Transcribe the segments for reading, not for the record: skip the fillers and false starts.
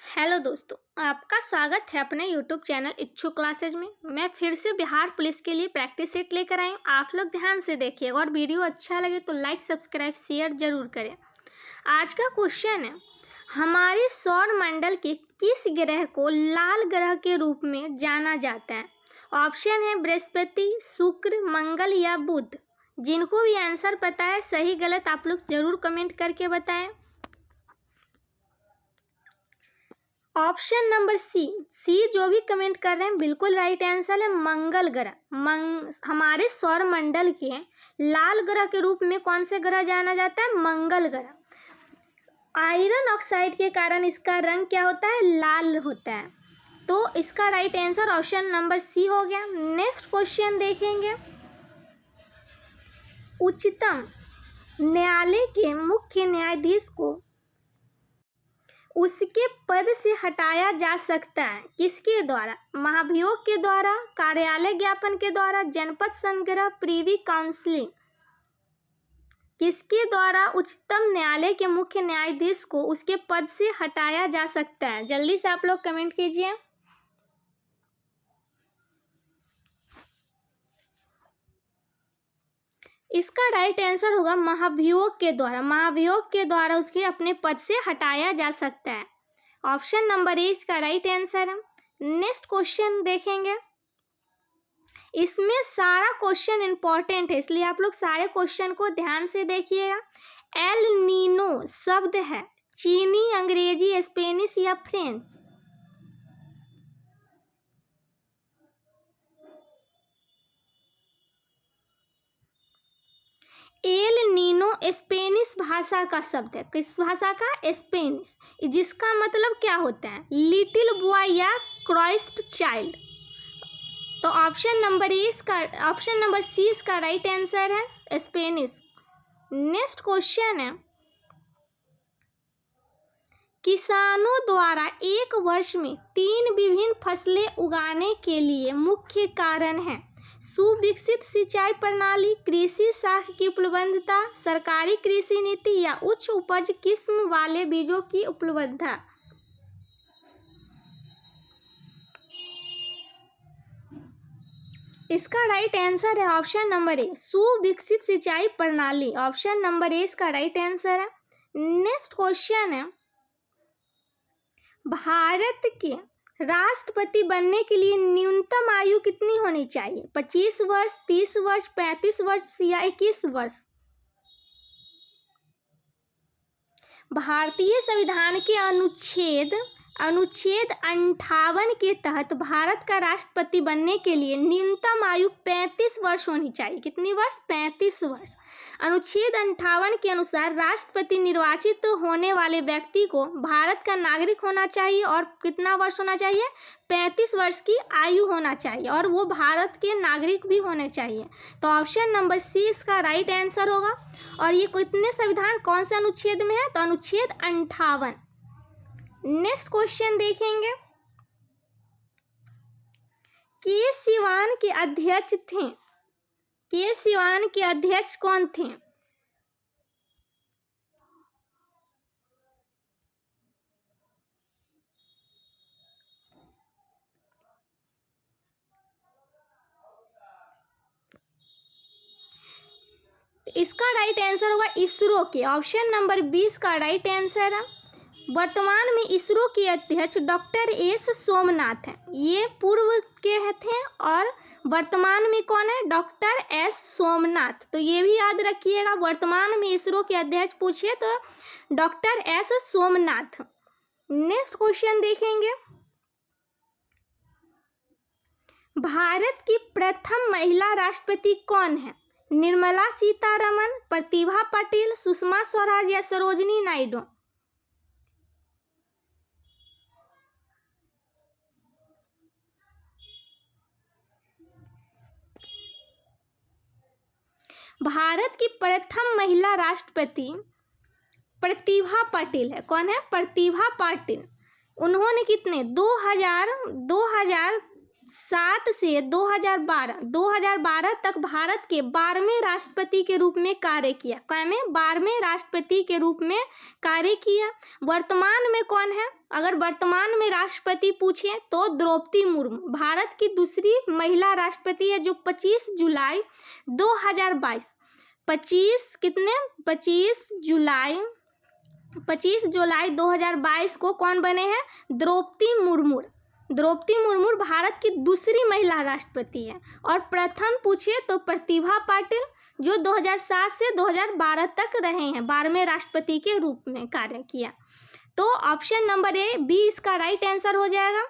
Hello दोस्तों, आपका स्वागत है अपने यूट्यूब चैनल इच्छुक क्लासेज में। मैं फिर से बिहार पुलिस के लिए प्रैक्टिस सेट लेकर आई हूँ। आप लोग ध्यान से देखिएगा और वीडियो अच्छा लगे तो लाइक सब्सक्राइब शेयर जरूर करें। आज का क्वेश्चन है, हमारे सौर मंडल के किस ग्रह को लाल ग्रह के रूप में जाना जाता है? ऑप्शन है बृहस्पति, शुक्र, मंगल या बुध। जिनको भी आंसर पता है सही गलत आप लोग जरूर कमेंट करके बताएं। ऑप्शन नंबर सी जो भी कमेंट कर रहे हैं बिल्कुल राइट आंसर है मंगल ग्रह। हमारे सौर मंडल के लाल ग्रह के रूप में कौन से ग्रह जाना जाता है? मंगल ग्रह। आयरन ऑक्साइड के कारण इसका रंग क्या होता है? लाल होता है। तो इसका right answer option number C हो गया। नेक्स्ट क्वेश्चन देखेंगे, उच्चतम न्यायालय के मुख्य न्यायाधीश को उसके पद से हटाया जा सकता है किसके द्वारा? महाभियोग के द्वारा, कार्यालय ज्ञापन के द्वारा, जनपद संग्रह, प्रीवी काउंसिलिंग। किसके द्वारा उच्चतम न्यायालय के मुख्य न्यायाधीश को उसके पद से हटाया जा सकता है? जल्दी से आप लोग कमेंट कीजिए। इसका राइट आंसर होगा महाभियोग के द्वारा। महाभियोग के द्वारा उसके अपने पद से हटाया जा सकता है। ऑप्शन नंबर ए इसका राइट आंसर है। नेक्स्ट क्वेश्चन देखेंगे, इसमें सारा क्वेश्चन इंपॉर्टेंट है इसलिए आप लोग सारे क्वेश्चन को ध्यान से देखिएगा। एल नीनो शब्द है चीनी, अंग्रेजी, स्पेनिश या फ्रेंच? एल नीनो स्पेनिश भाषा का शब्द है। किस भाषा का? स्पेनिश। जिसका मतलब क्या होता है? लिटिल बॉय या क्राइस्ट चाइल्ड। तो ऑप्शन नंबर सी इसका राइट आंसर है, स्पेनिश। नेक्स्ट क्वेश्चन है, किसानों द्वारा एक वर्ष में 3 विभिन्न फसलें उगाने के लिए मुख्य कारण है सुविकसित सिंचाई प्रणाली, कृषि साख की उपलब्धता, सरकारी कृषि नीति या उच्च उपज किस्म वाले बीजों की उपलब्धता। इसका राइट आंसर है ऑप्शन नंबर ए, सुविकसित सिंचाई प्रणाली। ऑप्शन नंबर ए इसका राइट आंसर है। नेक्स्ट क्वेश्चन है, भारत के राष्ट्रपति बनने के लिए न्यूनतम आयु कितनी होनी चाहिए? 25 वर्ष, 30 वर्ष, 35 वर्ष या 21 वर्ष? भारतीय संविधान के अनुच्छेद 58 के तहत भारत का राष्ट्रपति बनने के लिए न्यूनतम आयु 35 वर्ष होनी चाहिए। कितनी वर्ष? 35 वर्ष। अनुच्छेद 58 के अनुसार राष्ट्रपति निर्वाचित होने वाले व्यक्ति को भारत का नागरिक होना चाहिए और कितना वर्ष होना चाहिए? 35 वर्ष की आयु होना चाहिए और वो भारत के नागरिक भी होने चाहिए। तो ऑप्शन नंबर सी इसका राइट आंसर होगा। और ये कितने संविधान कौन से अनुच्छेद में है? तो अनुच्छेद 58। नेक्स्ट क्वेश्चन देखेंगे, के सिवान के अध्यक्ष थे? के सिवान के अध्यक्ष कौन थे? इसका राइट आंसर होगा इसरो के। ऑप्शन नंबर 20 का राइट आंसर है। वर्तमान में इसरो के अध्यक्ष डॉक्टर एस सोमनाथ हैं। ये पूर्व के थे और वर्तमान में कौन है? Doctor S Somnath. तो ये भी याद रखिएगा, वर्तमान में इसरो के अध्यक्ष पूछिए तो doctor S Somnath. Next question देखेंगे, भारत की प्रथम महिला राष्ट्रपति कौन है? निर्मला सीतारमन, प्रतिभा पाटिल, सुषमा स्वराज या सरोजिनी नायडू? भारत की प्रथम महिला राष्ट्रपति प्रतिभा पाटिल है। कौन है? प्रतिभा पाटिल। उन्होंने कितने 2000 2007 से 2012 तक भारत के 12वें राष्ट्रपति के रूप में कार्य किया। क्या में 12वें राष्ट्रपति के रूप में कार्य किया। वर्तमान में कौन है? अगर वर्तमान में राष्ट्रपति पूछे तो द्रौपदी मुर्मू भारत की दूसरी महिला राष्ट्रपति है, जो 25 जुलाई 2022 को कौन बने हैं? द्रौपदी मुर्मू भारत की दूसरी महिला राष्ट्रपति है। और प्रथम पूछिए तो प्रतिभा पाटिल, जो 2007 से 2012 तक रहे हैं, 12वें राष्ट्रपति के रूप में कार्य किया। तो ऑप्शन नंबर ए बी इसका राइट आंसर हो जाएगा।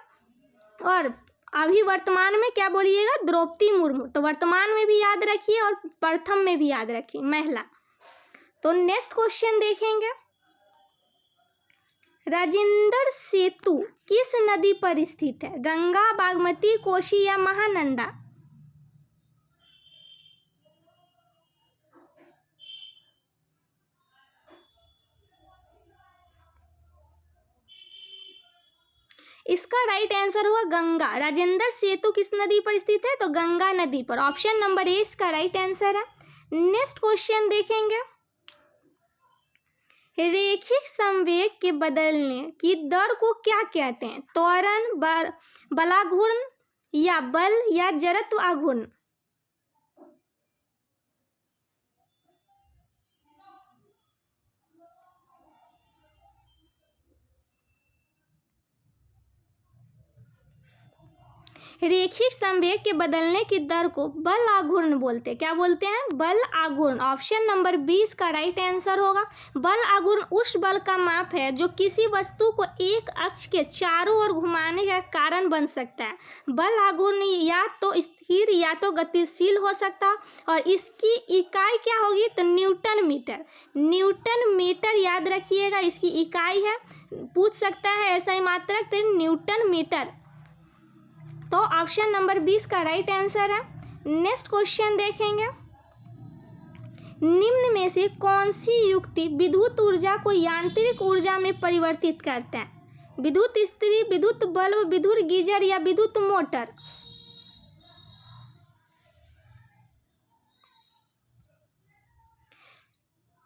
और अभी वर्तमान में क्या बोलिएगा? द्रौपदी मुर्मू। तो वर्तमान में भी याद रखिए और प्रथम में भी याद रखिए, महिला। तो नेक्स्ट क्वेश्चन देखेंगे, राजेंद्र सेतु किस नदी पर स्थित है? गंगा, बागमती, कोसी या महानंदा? इसका राइट आंसर हुआ गंगा। राजेंद्र सेतु किस नदी पर स्थित है? तो गंगा नदी पर। ऑप्शन नंबर ए इसका राइट आंसर है। नेक्स्ट क्वेश्चन देखेंगे, रैखिक संवेग के बदलने की दर को क्या कहते हैं? त्वरण, बलाघूर्ण या बल या जड़त्व आघूर्ण? रैखिक संवेग के बदलने की दर को बल आघूर्ण बोलते हैं। क्या बोलते हैं? बल आघूर्ण। ऑप्शन नंबर 20 का राइट आंसर होगा। बल आघूर्ण उस बल का माप है जो किसी वस्तु को एक अक्ष के चारों ओर घुमाने का कारण बन सकता है। बल आघूर्ण या तो स्थिर या तो गतिशील हो सकता है, और इसकी इकाई क्या होगी? तो न्यूटन मीटर। न्यूटन मीटर याद रखिएगा, इसकी इकाई है। पूछ सकता है ऐसा ही मात्रक, तो न्यूटन मीटर। तो ऑप्शन नंबर 20 का राइट आंसर है। नेक्स्ट क्वेश्चन देखेंगे, निम्न में से कौन सी युक्ति विद्युत ऊर्जा को यांत्रिक ऊर्जा में परिवर्तित करता है? विद्युत इस्त्री, विद्युत बल्ब, विद्युत गीजर या विद्युत मोटर?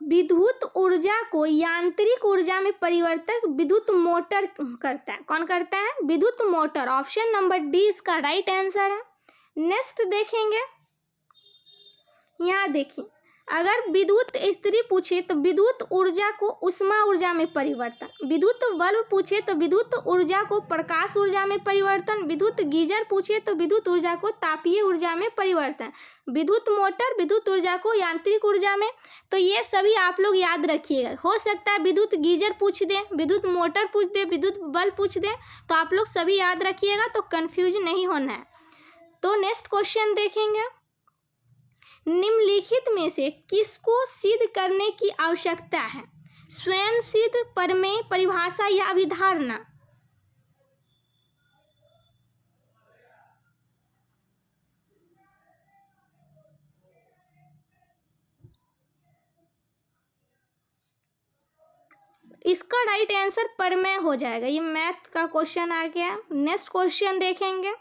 विद्युत ऊर्जा को यांत्रिक ऊर्जा में परिवर्तक विद्युत मोटर करता है। कौन करता है? विद्युत मोटर। ऑप्शन नंबर डी इसका राइट आंसर है। नेक्स्ट देखेंगे, यहाँ देखिए, अगर विद्युत इस्त्री पूछे तो विद्युत ऊर्जा को उष्मा ऊर्जा में परिवर्तन, विद्युत बल्ब पूछे तो विद्युत ऊर्जा को प्रकाश ऊर्जा में परिवर्तन, विद्युत गीजर पूछे तो विद्युत ऊर्जा को तापीय ऊर्जा में परिवर्तन, विद्युत मोटर विद्युत ऊर्जा को यांत्रिक ऊर्जा में। तो ये सभी आप लोग याद रखिएगा। हो सकता है विद्युत गीजर पूछ दे, विद्युत मोटर पूछ दे, विद्युत बल्ब पूछ दे, तो आप लोग सभी याद रखिएगा, तो कंफ्यूज नहीं होना है। तो नेक्स्ट क्वेश्चन देखेंगे, निम्नलिखित में से किसको सिद्ध करने की आवश्यकता है? स्वयं सिद्ध, प्रमेय, परिभाषा या अभिधारणा? इसका राइट आंसर प्रमेय हो जाएगा। ये मैथ का क्वेश्चन आ गया। नेक्स्ट क्वेश्चन देखेंगे,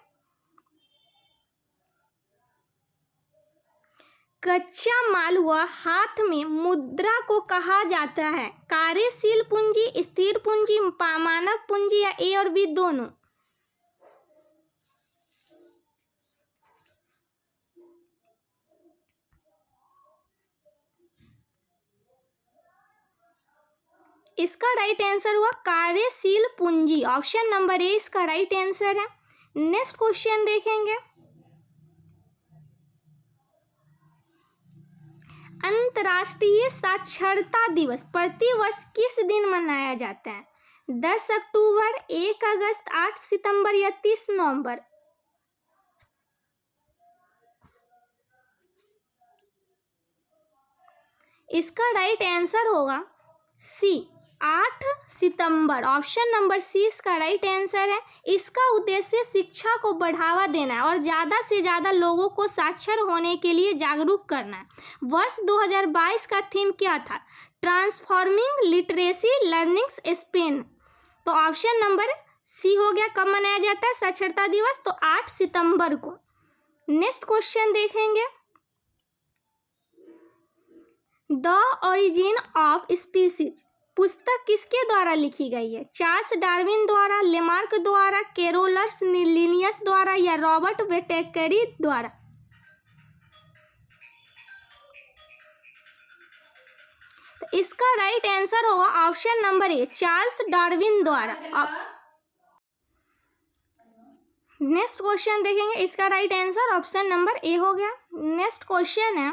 कच्चा माल व हाथ में मुद्रा को कहा जाता है? कार्यशील पूंजी, स्थिर पूंजी, मानक पूंजी या ए और बी दोनों? इसका राइट आंसर हुआ कार्यशील पूंजी। ऑप्शन नंबर ए इसका राइट आंसर है। नेक्स्ट क्वेश्चन देखेंगे, अंतर्राष्ट्रीय साक्षरता दिवस प्रतिवर्ष किस दिन मनाया जाता है? 10 अक्टूबर, 1 अगस्त, 8 सितंबर या 30 नवंबर? इसका राइट आंसर होगा सी, 8 सितंबर। ऑप्शन नंबर सी इसका राइट आंसर है। इसका उद्देश्य शिक्षा को बढ़ावा देना है और ज़्यादा से ज़्यादा लोगों को साक्षर होने के लिए जागरूक करना है। वर्ष 2022 का थीम क्या था? Transforming literacy learnings Spain. तो ऑप्शन नंबर सी हो गया। कब मनाया जाता है साक्षरता दिवस? तो 8 सितंबर को। नेक्स्ट क्वेश्चन देखेंगे, द ओरिजिन ऑफ स्पीसीज पुस्तक किसके द्वारा लिखी गई है? चार्ल्स डार्विन द्वारा, लेमार्क द्वारा, कैरोलस लिनियस द्वारा या रॉबर्ट वेटेकरी द्वारा? तो इसका राइट आंसर होगा option number A, Charles Darwin द्वारा। नेक्स्ट क्वेश्चन देखेंगे, इसका right answer option number A हो गया। नेक्स्ट क्वेश्चन है,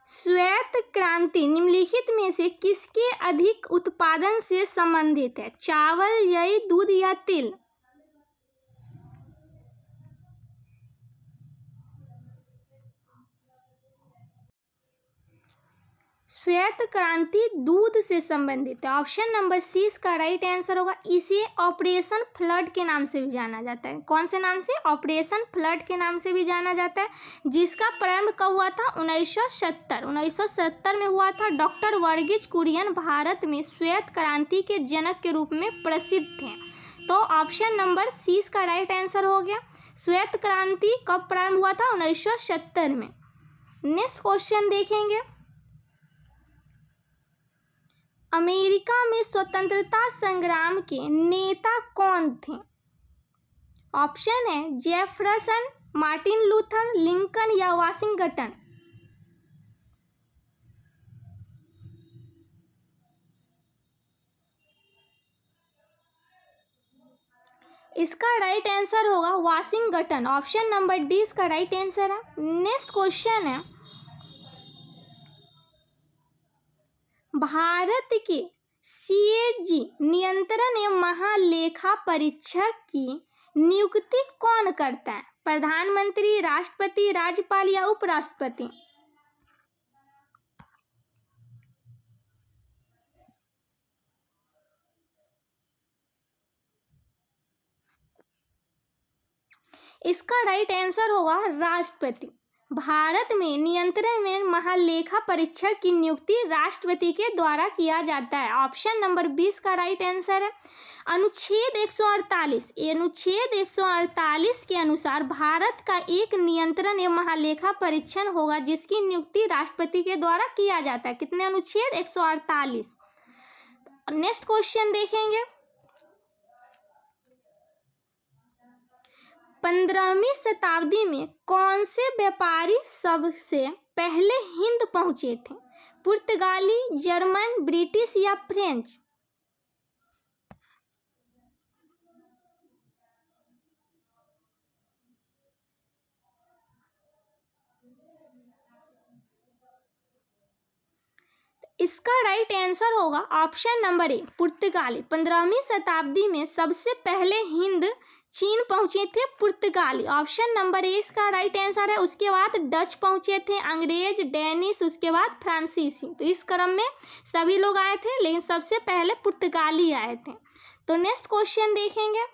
श्वेत क्रांति निम्नलिखित में से किसके अधिक उत्पादन से संबंधित है? चावल, जई, दूध या तिल? श्वेत क्रांति दूध से संबंधित है। ऑप्शन नंबर सी इसका राइट आंसर होगा। इसे ऑपरेशन फ्लड के नाम से भी जाना जाता है। कौन से नाम से? ऑपरेशन फ्लड के नाम से भी जाना जाता है, जिसका प्रारंभ कब हुआ था? 1970 में हुआ था। डॉक्टर वर्गीज कुरियन भारत में श्वेत क्रांति के जनक के रूप में प्रसिद्ध थे। तो ऑप्शन नंबर सी इसका राइट आंसर हो गया। श्वेत क्रांति कब प्रारंभ हुआ था? 1970 में। नेक्स्ट क्वेश्चन देखेंगे, अमेरिका में स्वतंत्रता संग्राम के नेता कौन थे? ऑप्शन है जेफरसन, मार्टिन लूथर, लिंकन या वाशिंगटन? इसका राइट आंसर होगा वाशिंगटन। ऑप्शन नंबर डी इसका राइट आंसर है। नेक्स्ट क्वेश्चन है, भारत के सीएजी नियंत्रण एवं महालेखा परीक्षक की नियुक्ति कौन करता है? प्रधानमंत्री, राष्ट्रपति, राज्यपाल या उपराष्ट्रपति? इसका राइट आंसर होगा राष्ट्रपति। भारत में नियंत्रण में महालेखा परीक्षक की नियुक्ति राष्ट्रपति के द्वारा किया जाता है। ऑप्शन नंबर 20 का राइट आंसर है। अनुच्छेद 148 के अनुसार भारत का एक नियंत्रण एवं महालेखा परीक्षण होगा जिसकी नियुक्ति राष्ट्रपति के द्वारा किया जाता है। कितने अनुच्छेद? 148। नेक्स्ट क्वेश्चन देखेंगे, 15वीं शताब्दी में कौन से व्यापारी सबसे पहले हिंद पहुंचे थे? पुर्तगाली, जर्मन, ब्रिटिश या फ्रेंच? इसका राइट आंसर होगा ऑप्शन नंबर ए, पुर्तगाली। 15वीं शताब्दी में सबसे पहले हिंद चीन पहुंचे थे पुर्तगाली। ऑप्शन नंबर ए इसका राइट आंसर है। उसके बाद डच पहुंचे थे, अंग्रेज, डेनिश, उसके बाद फ्रांसीसी। तो इस क्रम में सभी लोग आए थे, लेकिन सबसे पहले पुर्तगाली आए थे। तो नेक्स्ट क्वेश्चन देखेंगे,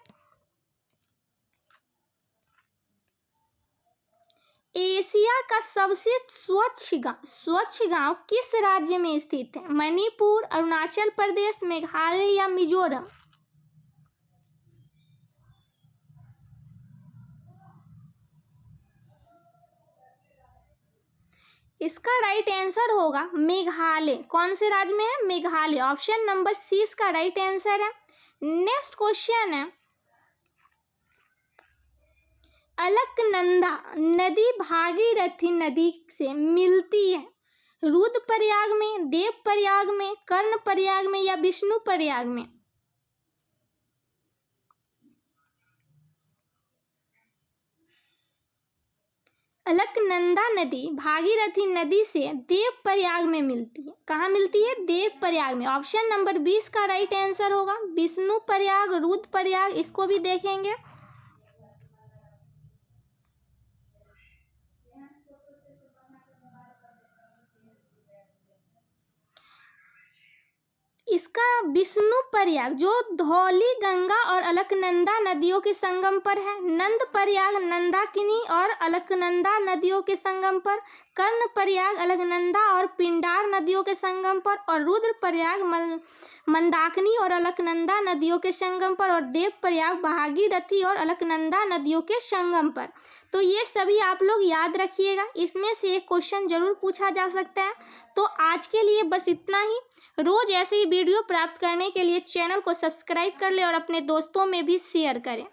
एशिया का सबसे स्वच्छ गांव किस राज्य में स्थित है? मणिपुर, अरुणाचल प्रदेश, मेघालय या मिजोरम? इसका राइट आंसर होगा मेघालय। कौन से राज्य में है? मेघालय। ऑप्शन नंबर सी इसका राइट आंसर है। नेक्स्ट क्वेश्चन है, अलकनंदा नदी भागीरथी नदी से मिलती है रुद्रप्रयाग में, देवप्रयाग में, कर्णप्रयाग में या विष्णुप्रयाग में? अलकनंदा नदी भागीरथी नदी से देवप्रयाग में मिलती है। कहाँ मिलती है? देवप्रयाग में। ऑप्शन नंबर 20 का राइट आंसर होगा विष्णुप्रयाग, रुद्रप्रयाग। इसको भी देखेंगे, इसका विष्णु प्रयाग जो धौली गंगा और अलकनंदा नदियों के संगम पर है, नंद प्रयाग नंदाकिनी और अलकनंदा नदियों के संगम पर, कर्ण प्रयाग अलकनंदा और पिंडार नदियों के संगम पर, और रुद्र प्रयाग मंदाकिनी और अलकनंदा नदियों के संगम पर, और देव प्रयाग भागीरथी और अलकनंदा नदियों के संगम पर। तो ये सभी आप लोग याद रखिएगा, इसमें से एक क्वेश्चन जरूर पूछा जा सकता है। तो आज के लिए बस इतना ही। रोज ऐसे ही वीडियो प्राप्त करने के लिए चैनल को सब्सक्राइब कर ले और अपने दोस्तों में भी शेयर करें।